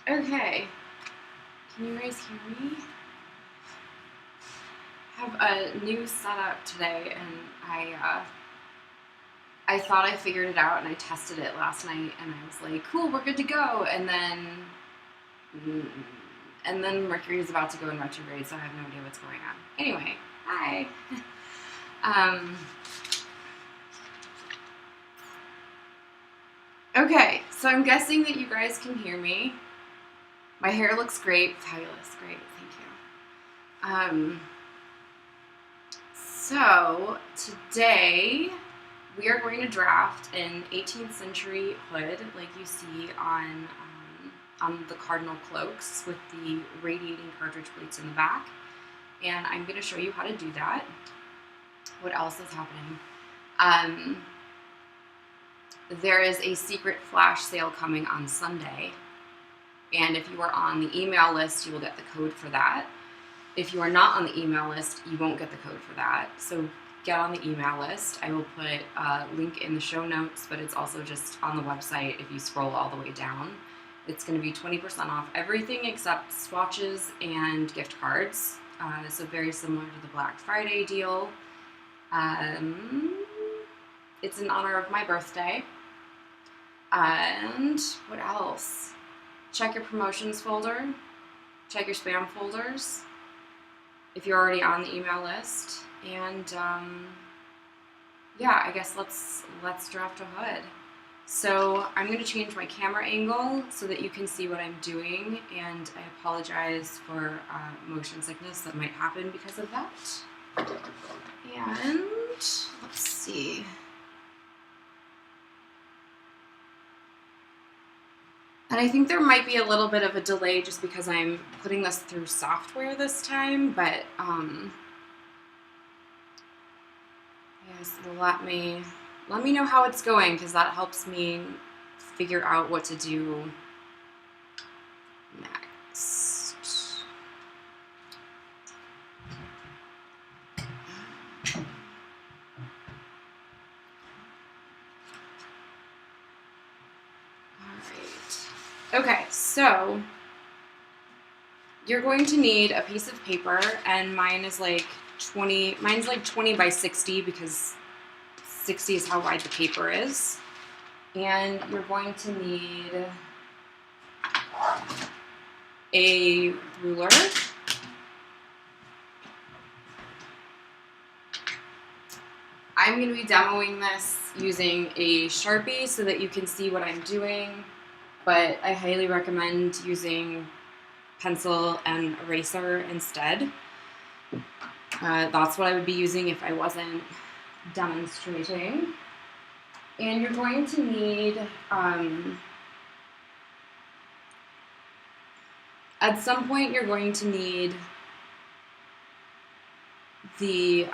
Okay, can you guys hear me? I have a new setup today, and I thought I figured it out, and I tested it last night, and I was like, cool, we're good to go, and then Mercury is about to go in retrograde, so I have no idea what's going on. Anyway, hi. Okay, so I'm guessing that you guys can hear me. My hair looks great. Fabulous. Great. Thank you. So today we are going to draft an 18th century hood like you see on the cardinal cloaks with the radiating cartridge pleats in the back. And I'm going to show you how to do that. What else is happening? There is a secret flash sale coming on Sunday. And if you are on the email list, you will get the code for that. If you are not on the email list, you won't get the code for that. So get on the email list. I will put a link in the show notes, but it's also just on the website if you scroll all the way down. It's going to be 20% off everything except swatches and gift cards. So very similar to the Black Friday deal. It's in honor of my birthday. And what else? Check your promotions folder. Check your spam folders if you're already on the email list. And yeah, I guess let's draft a hood. So I'm going to change my camera angle so that you can see what I'm doing, and I apologize for motion sickness that might happen because of that. And let's see. And I think there might be a little bit of a delay just because I'm putting this through software this time, but yes, let me know how it's going, because that helps me figure out what to do next. Okay, so you're going to need a piece of paper, and mine's like 20 by 60 because 60 is how wide the paper is. And you're going to need a ruler. I'm going to be demoing this using a Sharpie so that you can see what I'm doing, but I highly recommend using pencil and eraser instead. That's what I would be using if I wasn't demonstrating. And you're going to need, at some point you're going to need the,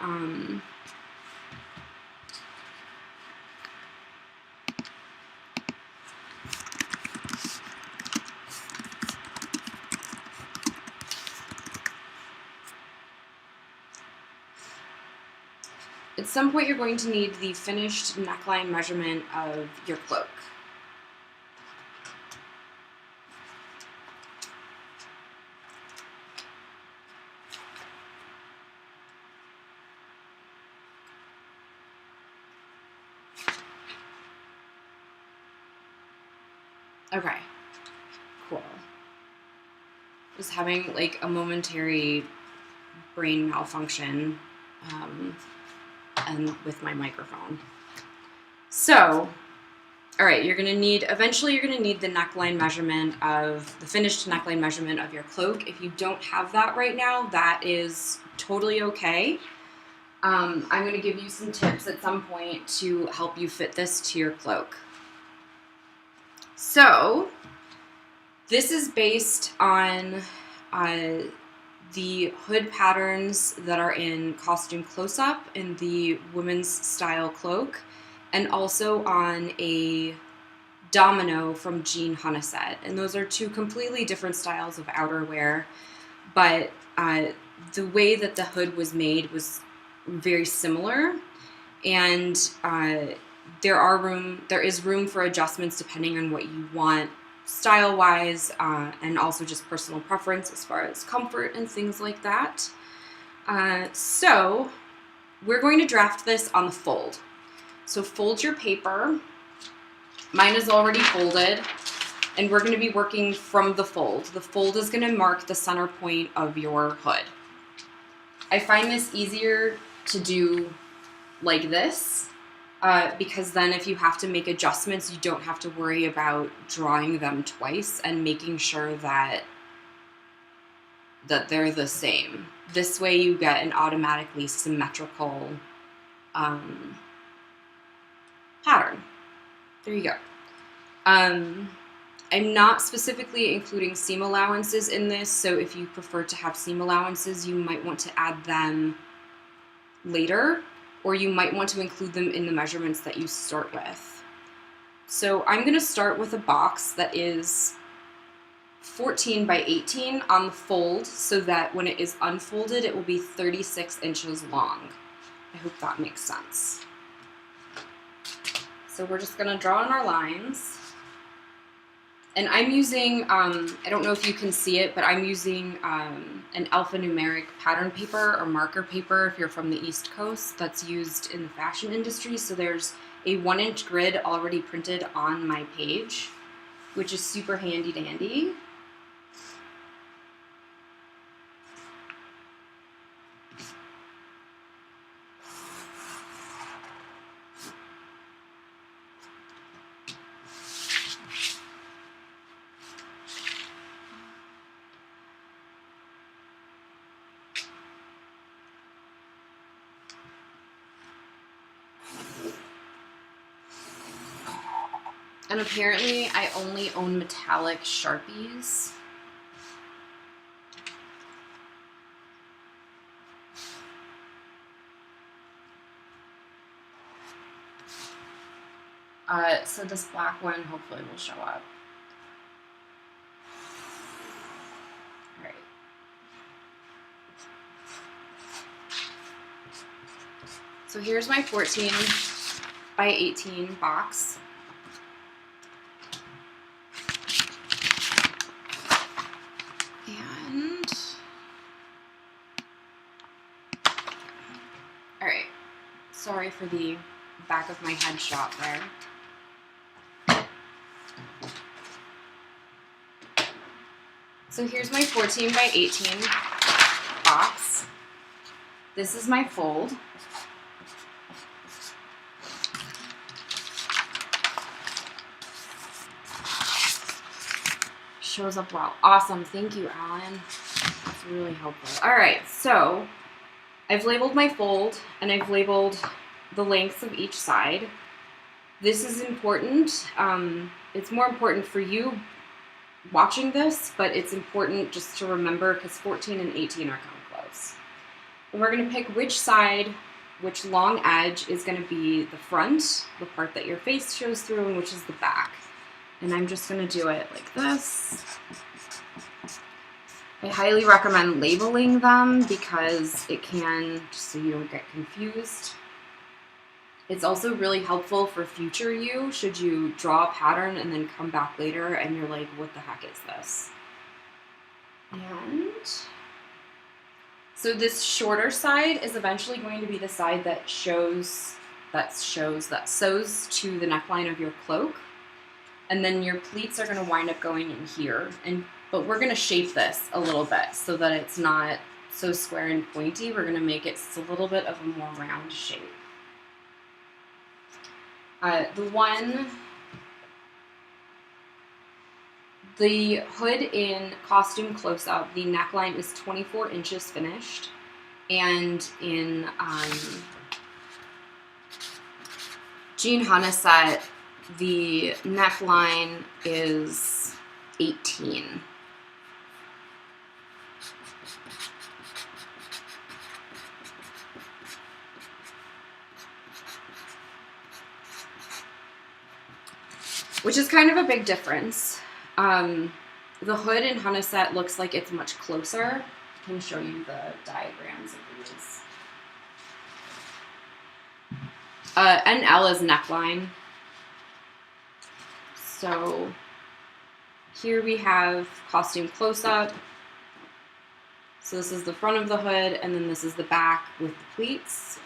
at some point you're going to need the finished neckline measurement of your cloak. Okay, cool. Just having like a momentary brain malfunction and with my microphone. So, all right, eventually you're gonna need the neckline measurement the finished neckline measurement of your cloak. If you don't have that right now, that is totally okay. I'm gonna give you some tips at some point to help you fit this to your cloak. So, this is based on the hood patterns that are in Costume Close-Up in the women's style cloak, and also on a Domino from Jean Hunnisett. And those are two completely different styles of outerwear, but the way that the hood was made was very similar, and there is room for adjustments depending on what you want style-wise, and also just personal preference as far as comfort and things like that. So we're going to draft this on the fold. So fold your paper. Mine is already folded, and we're going to be working from the fold. The fold is going to mark the center point of your hood. I find this easier to do like this, because then if you have to make adjustments, you don't have to worry about drawing them twice and making sure that they're the same. This way you get an automatically symmetrical pattern. There you go. I'm not specifically including seam allowances in this, so if you prefer to have seam allowances, you might want to add them later, or you might want to include them in the measurements that you start with. So I'm going to start with a box that is 14 by 18 on the fold, so that when it is unfolded, it will be 36 inches long. I hope that makes sense. So we're just going to draw in our lines. And I'm using, I don't know if you can see it, but I'm using an alphanumeric pattern paper or marker paper if you're from the East Coast that's used in the fashion industry. So there's a 1-inch grid already printed on my page, which is super handy dandy. And apparently I only own metallic Sharpies. So this black one hopefully will show up. All right. So here's my 14 by 18 box. And all right, sorry for the back of my head shot there. So here's my 14 by 18 box. This is my fold. Shows up well. Awesome. Thank you, Alan. That's really helpful. All right, so I've labeled my fold and I've labeled the lengths of each side. This is important. It's more important for you watching this, but it's important just to remember because 14 and 18 are kind of close. And we're going to pick which side, which long edge is going to be the front, the part that your face shows through, and which is the back. And I'm just going to do it like this. I highly recommend labeling them because it can, just so you don't get confused. It's also really helpful for future you, should you draw a pattern and then come back later and you're like, what the heck is this? And so this shorter side is eventually going to be the side that sews to the neckline of your cloak. And then your pleats are going to wind up going in here. But we're going to shape this a little bit so that it's not so square and pointy. We're going to make it just a little bit of a more round shape. The hood in Costume Close-Up, the neckline is 24 inches finished. And in Jean Hunnisett, the neckline is 18. Which is kind of a big difference. The hood in Hunnisett looks like it's much closer. I can show you the diagrams of these. NL is neckline. So Here we have costume close-up. So this is the front of the hood, and then this is the back with the pleats.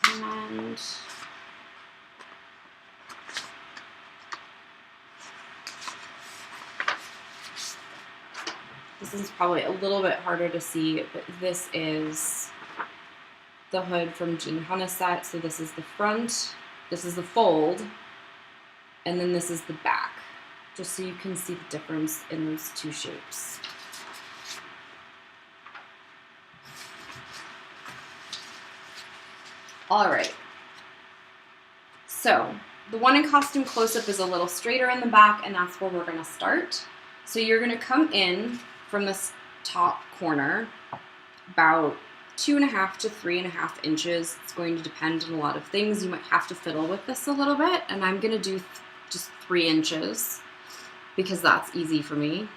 And this is probably a little bit harder to see, but this is the hood from Jean Hunnisett. So this is the front, this is the fold, and then this is the back, just so you can see the difference in those two shapes. All right, so the one in costume close-up is a little straighter in the back, and that's where we're gonna start. So you're gonna come in from this top corner about 2.5 to 3.5 inches. It's going to depend on a lot of things. You might have to fiddle with this a little bit, and I'm gonna do just 3 inches because that's easy for me.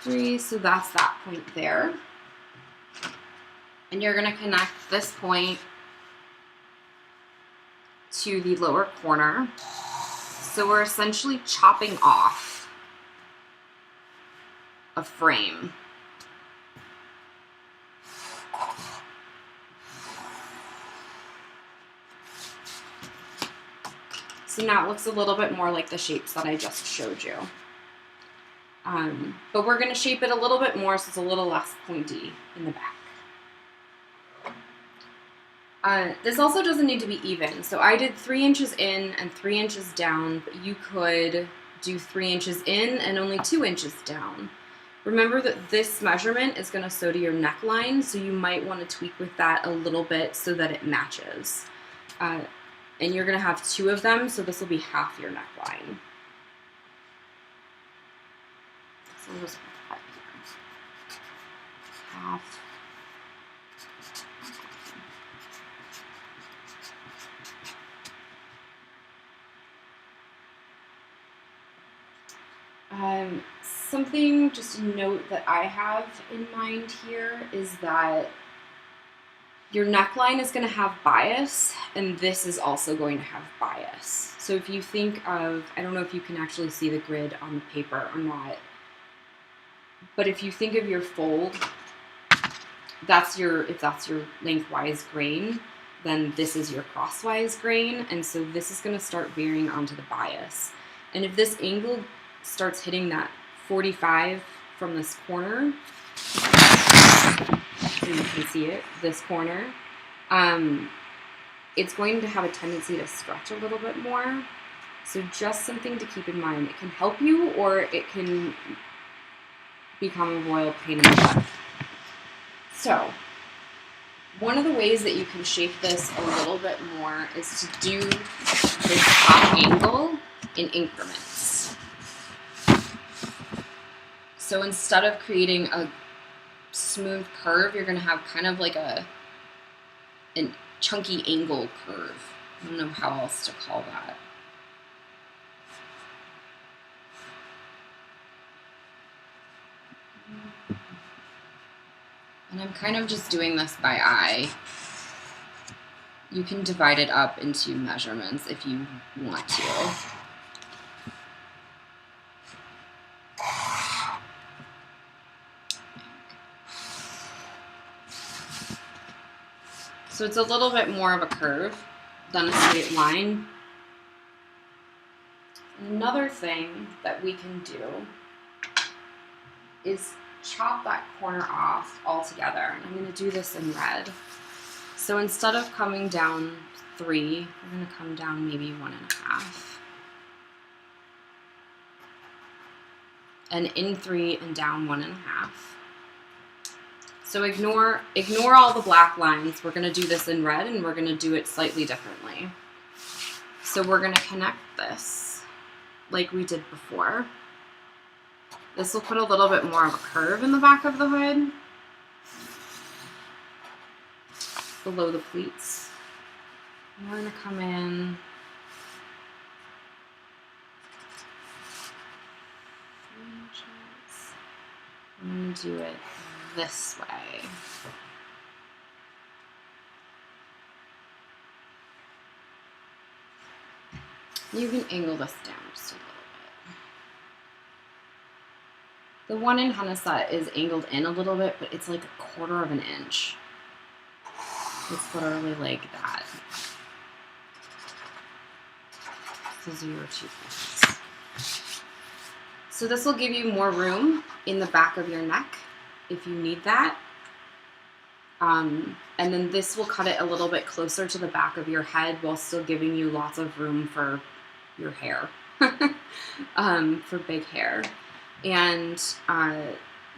3, so that's that point there. And you're gonna connect this point to the lower corner. So we're essentially chopping off a frame. So now it looks a little bit more like the shapes that I just showed you. But we're gonna shape it a little bit more so it's a little less pointy in the back. This also doesn't need to be even. So I did 3 inches in and 3 inches down, but you could do 3 inches in and only 2 inches down. Remember that this measurement is going to sew to your neckline, so you might want to tweak with that a little bit so that it matches. And you're going to have 2 of them, so this will be half your neckline. So we'll just put that here. Half. Something, just a note that I have in mind here is that your neckline is going to have bias, and this is also going to have bias. So if you think of, I don't know if you can actually see the grid on the paper or not, but if you think of your fold, if that's your lengthwise grain, then this is your crosswise grain, and so this is going to start veering onto the bias. And if this angle starts hitting that 45 from this corner, so you can see it, this corner, it's going to have a tendency to stretch a little bit more. So just something to keep in mind. It can help you, or it can become a royal pain in the butt. So one of the ways that you can shape this a little bit more is to do this top angle in increments. So instead of creating a smooth curve, you're going to have kind of like a chunky angle curve. I don't know how else to call that. And I'm kind of just doing this by eye. You can divide it up into measurements if you want to. So it's a little bit more of a curve than a straight line. Another thing that we can do is chop that corner off altogether. And I'm going to do this in red. So instead of coming down 3, we're going to come down maybe 1.5. And in 3 and down 1.5. So ignore all the black lines. We're going to do this in red, and we're going to do it slightly differently. So we're going to connect this like we did before. This will put a little bit more of a curve in the back of the hood, below the pleats. And we're going to come in I'm going to do it this way. You can angle this down just a little bit. The one in Hunnisett is angled in a little bit, but it's like 1/4 of an inch. It's literally like that. Those are your 2 pleats. So this will give you more room in the back of your neck if you need that. And then this will cut it a little bit closer to the back of your head while still giving you lots of room for your hair, for big hair. And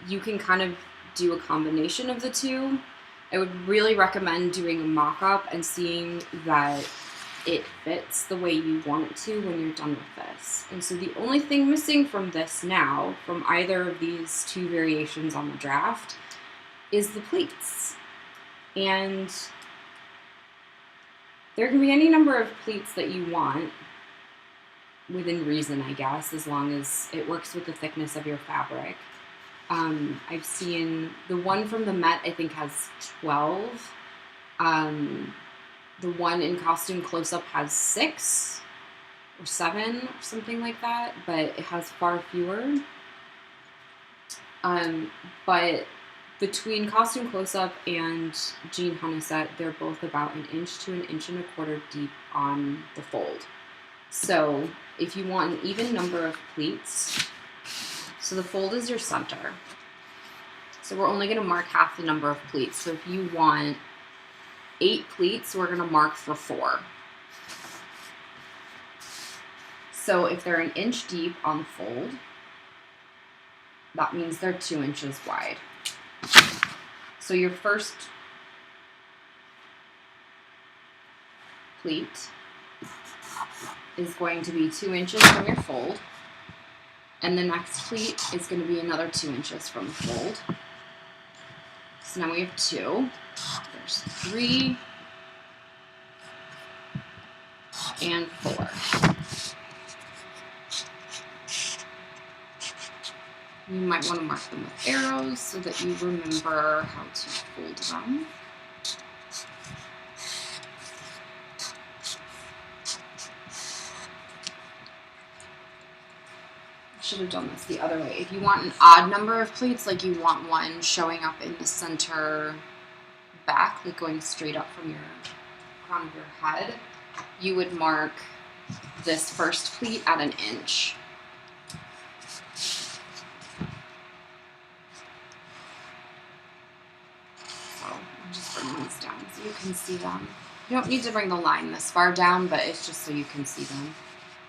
you can kind of do a combination of the two. I would really recommend doing a mock-up and seeing that it fits the way you want it to when you're done with this. And so the only thing missing from this now, from either of these 2 variations on the draft, is the pleats. And there can be any number of pleats that you want, within reason, I guess, as long as it works with the thickness of your fabric. I've seen the one from the Met, I think, has 12. The one in Costume Close-Up has 6 or 7 or something like that, but it has far fewer. But between Costume Close-Up and Jean Hunnisett, they're both about 1 inch to 1.25 inches deep on the fold. So if you want an even number of pleats, so the fold is your center. So we're only going to mark half the number of pleats. So if you want 8 pleats, we're going to mark for 4. So if they're 1 inch deep on the fold, that means they're 2 inches wide. So your first pleat is going to be 2 inches from your fold, and the next pleat is going to be another 2 inches from the fold. So now we have 2. There's 3 and 4. You might want to mark them with arrows so that you remember how to fold them. Should have done this the other way. If you want an odd number of pleats, like you want one showing up in the center back, like going straight up from your crown of your head, you would mark this first pleat at 1 inch. So I'm just bringing these down so you can see them. You don't need to bring the line this far down, but it's just so you can see them.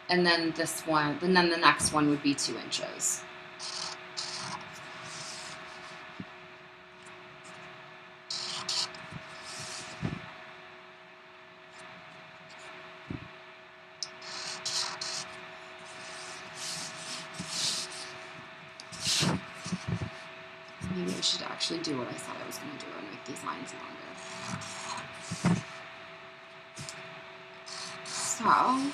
And then this one, and then the next one would be 2 inches. Maybe I should actually do what I thought I was going to do and make these lines longer. So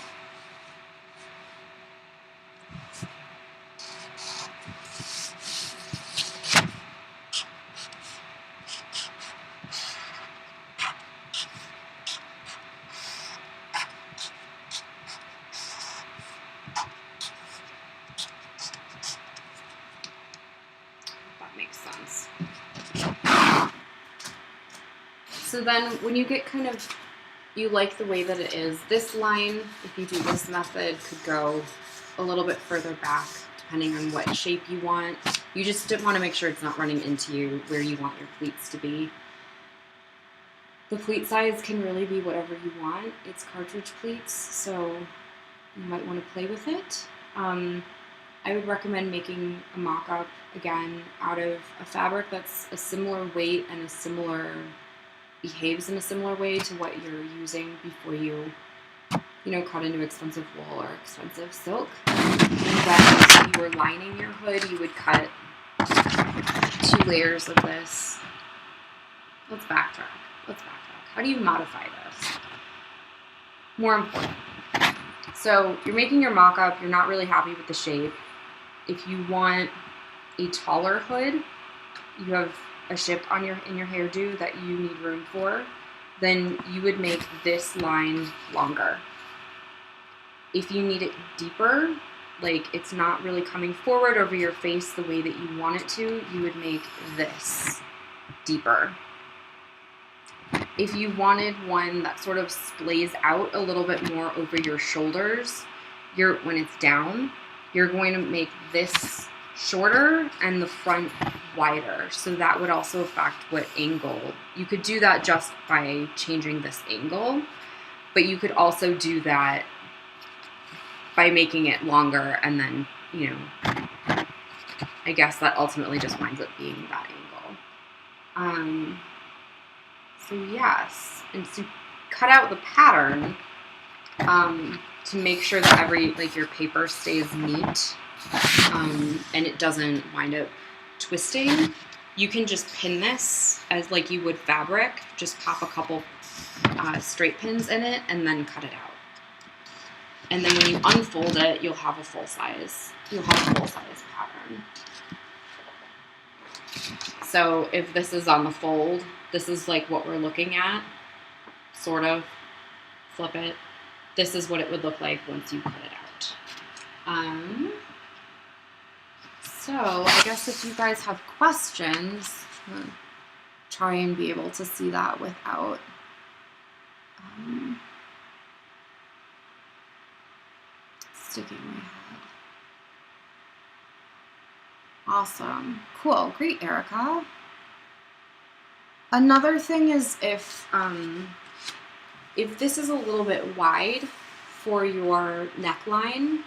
So then when you get kind of, you like the way that it is, this line, if you do this method, could go a little bit further back, depending on what shape you want. You just want to make sure it's not running into you where you want your pleats to be. The pleat size can really be whatever you want. It's cartridge pleats, so you might want to play with it. I would recommend making a mock-up, again, out of a fabric that's a similar weight and behaves in a similar way to what you're using before you cut into expensive wool or expensive silk. And then if you were lining your hood, you would cut 2 layers of this. Let's backtrack. How do you modify this? More important. So you're making your mock-up, you're not really happy with the shape. If you want a taller hood, you have a ship in your hairdo that you need room for, then you would make this line longer. If you need it deeper, like it's not really coming forward over your face the way that you want it to, you would make this deeper. If you wanted one that sort of splays out a little bit more over your shoulders, when it's down, you're going to make this shorter and the front wider. So that would also affect what angle. You could do that just by changing this angle, but you could also do that by making it longer, and then, you know, I guess that ultimately just winds up being that angle. So yes, and to cut out the pattern, to make sure that your paper stays neat, and it doesn't wind up twisting, you can just pin this as like you would fabric. Just pop a couple straight pins in it and then cut it out. And then when you unfold it, you'll have a full size pattern. So if this is on the fold, this is like what we're looking at, sort of. Flip it. This is what it would look like once you cut it out. So I guess if you guys have questions, I'll try and be able to see that without sticking my head. Awesome. Cool. Great, Erica. Another thing is if this is a little bit wide for your neckline,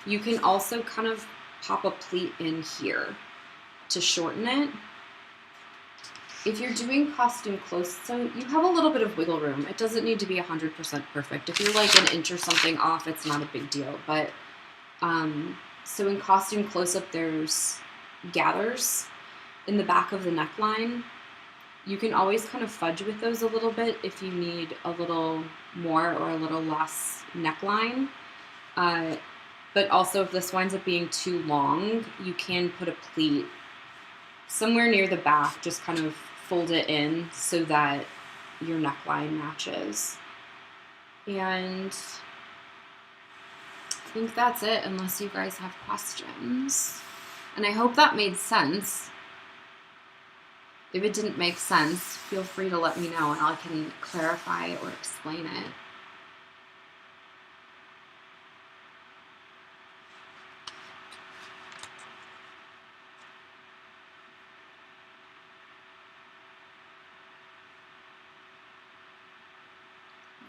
you can also kind of pop a pleat in here to shorten it. If you're doing costume close, so you have a little bit of wiggle room. It doesn't need to be 100% perfect. If you're like an inch or something off, it's not a big deal. But so in costume close-up, there's gathers in the back of the neckline. You can always kind of fudge with those a little bit if you need a little more or a little less neckline. But also if this winds up being too long, you can put a pleat somewhere near the back, just kind of fold it in so that your neckline matches. And I think that's it, unless you guys have questions. And I hope that made sense. If it didn't make sense, feel free to let me know and I can clarify or explain it.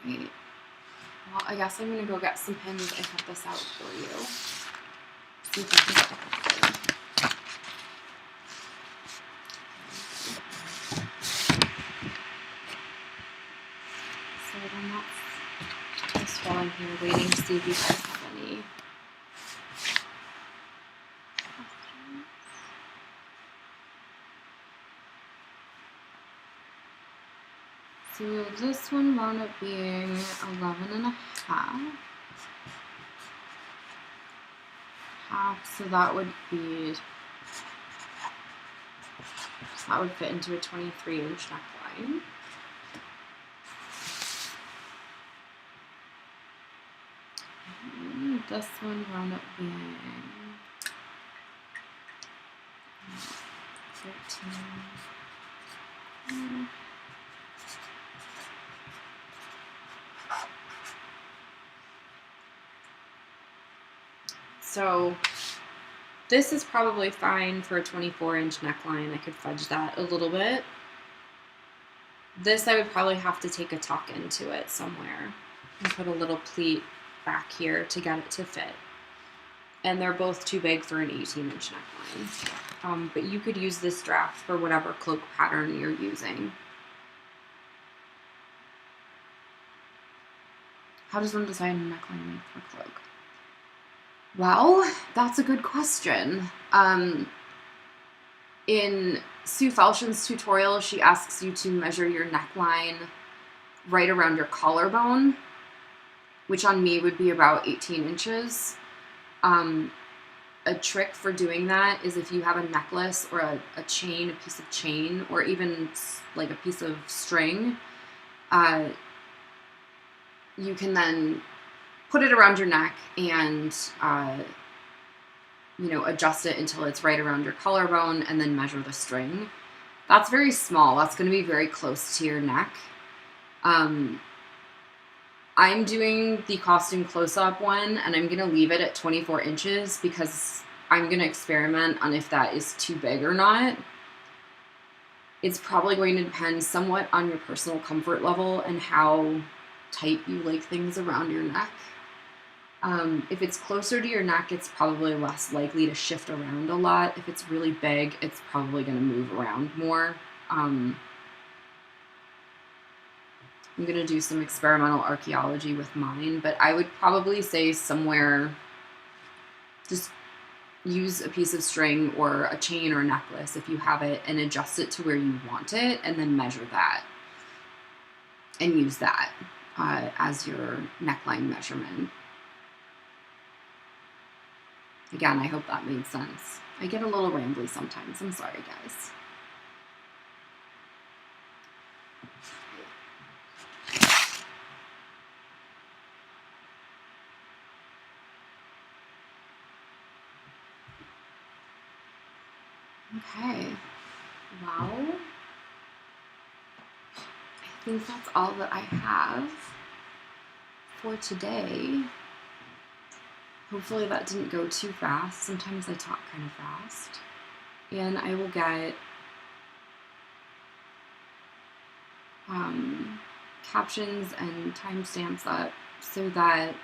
Right. Well, I guess I'm gonna go get some pins and cut this out for you. See if I can get it. So then that's just while I'm here waiting to see if you guys have any questions. So this one wound up being 11.5. So that would fit into a 23-inch neckline. And this one wound up being 13. So this is probably fine for a 24-inch neckline. I could fudge that a little bit. This I would probably have to take a tuck into it somewhere and put a little pleat back here to get it to fit. And they're both too big for an 18-inch neckline. But you could use this draft for whatever cloak pattern you're using. How does one design a neckline length for cloak? Well, that's a good question. In Sue Felshen's tutorial, she asks you to measure your neckline right around your collarbone, which on me would be about 18 inches. A trick for doing that is if you have a necklace or a chain, a piece of chain, or even like a piece of string, you can then put it around your neck and, you know, adjust it until it's right around your collarbone and then measure the string. That's very small. That's going to be very close to your neck. I'm doing the costume close-up one, and I'm going to leave it at 24 inches because I'm going to experiment on if that is too big or not. It's probably going to depend somewhat on your personal comfort level and how tight you like things around your neck. If it's closer to your neck, it's probably less likely to shift around a lot. If it's really big, it's probably going to move around more. I'm going to do some experimental archaeology with mine, but I would probably say somewhere, just use a piece of string or a chain or necklace if you have it and adjust it to where you want it, and then measure that and use that as your neckline measurement. Again, I hope that made sense. I get a little rambly sometimes. I'm sorry, guys. Okay, well, I think that's all that I have for today. Hopefully that didn't go too fast. Sometimes I talk kind of fast. And I will get captions and timestamps up so that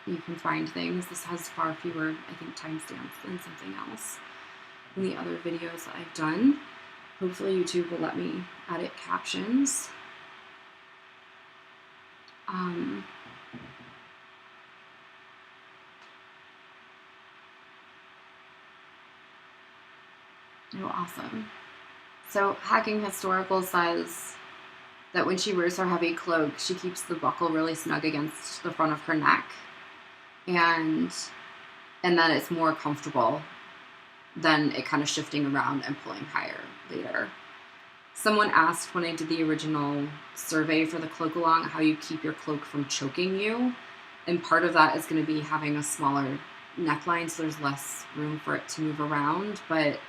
you can find things. This has far fewer, I think, timestamps than something else in the other videos that I've done. Hopefully YouTube will let me edit captions. Oh, awesome. So Hacking Historical says that when she wears her heavy cloak, she keeps the buckle really snug against the front of her neck, and that it's more comfortable than it kind of shifting around and pulling higher later. Someone asked when I did the original survey for the Cloak-a-Long how you keep your cloak from choking you, and part of that is going to be having a smaller neckline so there's less room for it to move around, but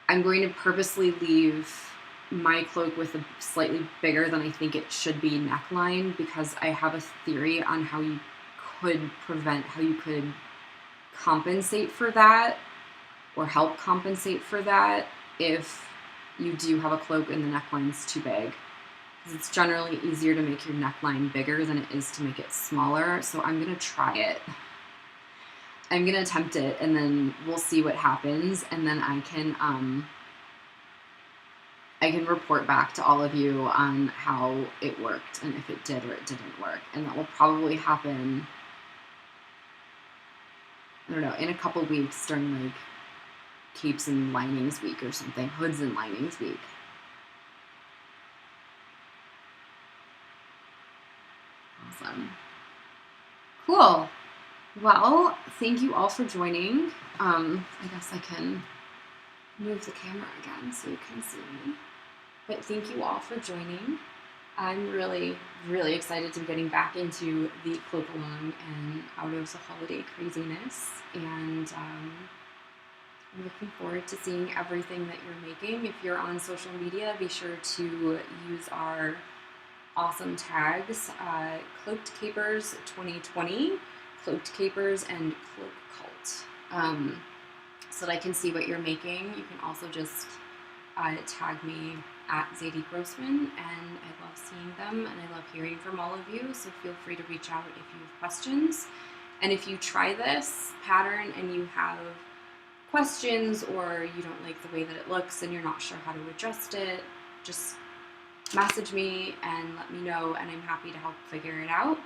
I'm going to purposely leave my cloak with a slightly bigger than I think it should be neckline because I have a theory on how you could compensate for that or help compensate for that if you do have a cloak and the neckline's too big. Because it's generally easier to make your neckline bigger than it is to make it smaller, so I'm going to try it. I'm going to attempt it, and then we'll see what happens, and then I can report back to all of you on how it worked and if it did or it didn't work. And that will probably happen, I don't know, in a couple weeks during like capes and linings week or something, hoods and linings week. Awesome. Cool. Well, thank you all for joining. I guess I can move the camera again so you can see me. But thank you all for joining. I'm really, really excited to be getting back into the Cloak-a-Long and out of the holiday craziness. And I'm looking forward to seeing everything that you're making. If you're on social media, be sure to use our awesome tags, Cloaked Capers 2020, Cloaked Capers, and Cloak Cult, so that I can see what you're making. You can also just tag me at Zadie Grossman, and I love seeing them, and I love hearing from all of you, so feel free to reach out if you have questions. And if you try this pattern and you have questions or you don't like the way that it looks and you're not sure how to adjust it, just message me and let me know, and I'm happy to help figure it out.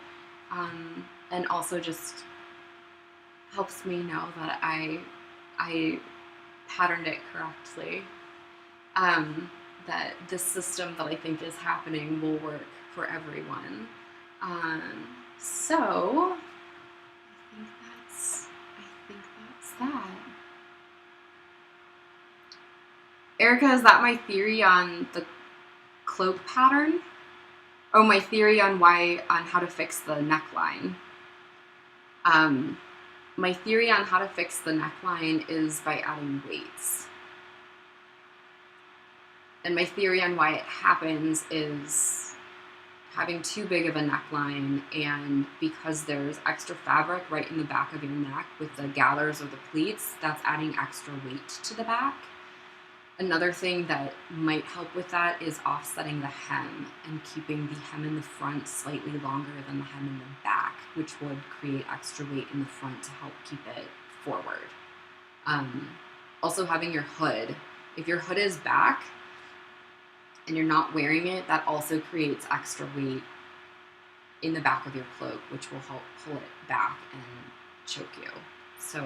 And also just helps me know that I patterned it correctly. That this system that I think is happening will work for everyone. So I think that's that. Erica, is that my theory on the cloak pattern? Oh, my theory on how to fix the neckline. My theory on how to fix the neckline is by adding weights. And my theory on why it happens is having too big of a neckline, and because there's extra fabric right in the back of your neck with the gathers or the pleats, that's adding extra weight to the back. Another thing that might help with that is offsetting the hem and keeping the hem in the front slightly longer than the hem in the back, which would create extra weight in the front to help keep it forward. Also having your hood. If your hood is back and you're not wearing it, that also creates extra weight in the back of your cloak, which will help pull it back and choke you. So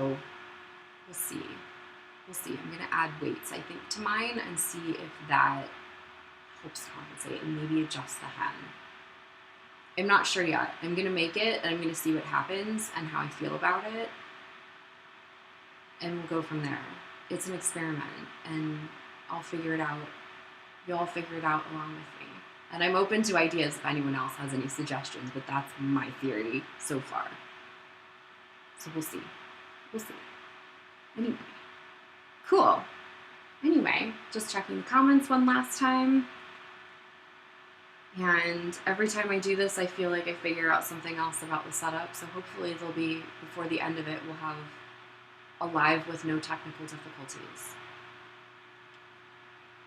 we'll see. We'll see. I'm going to add weights, I think, to mine and see if that helps compensate and maybe adjust the hem. I'm not sure yet. I'm going to make it and I'm going to see what happens and how I feel about it. And we'll go from there. It's an experiment and I'll figure it out. You'll all figure it out along with me. And I'm open to ideas if anyone else has any suggestions, but that's my theory so far. So we'll see. We'll see. Anyway. Cool. Anyway, just checking the comments one last time. And every time I do this, I feel like I figure out something else about the setup. So hopefully there'll be, before the end of it, we'll have a live with no technical difficulties.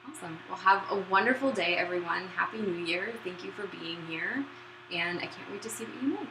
Awesome. Well, have a wonderful day, everyone. Happy New Year. Thank you for being here. And I can't wait to see what you make.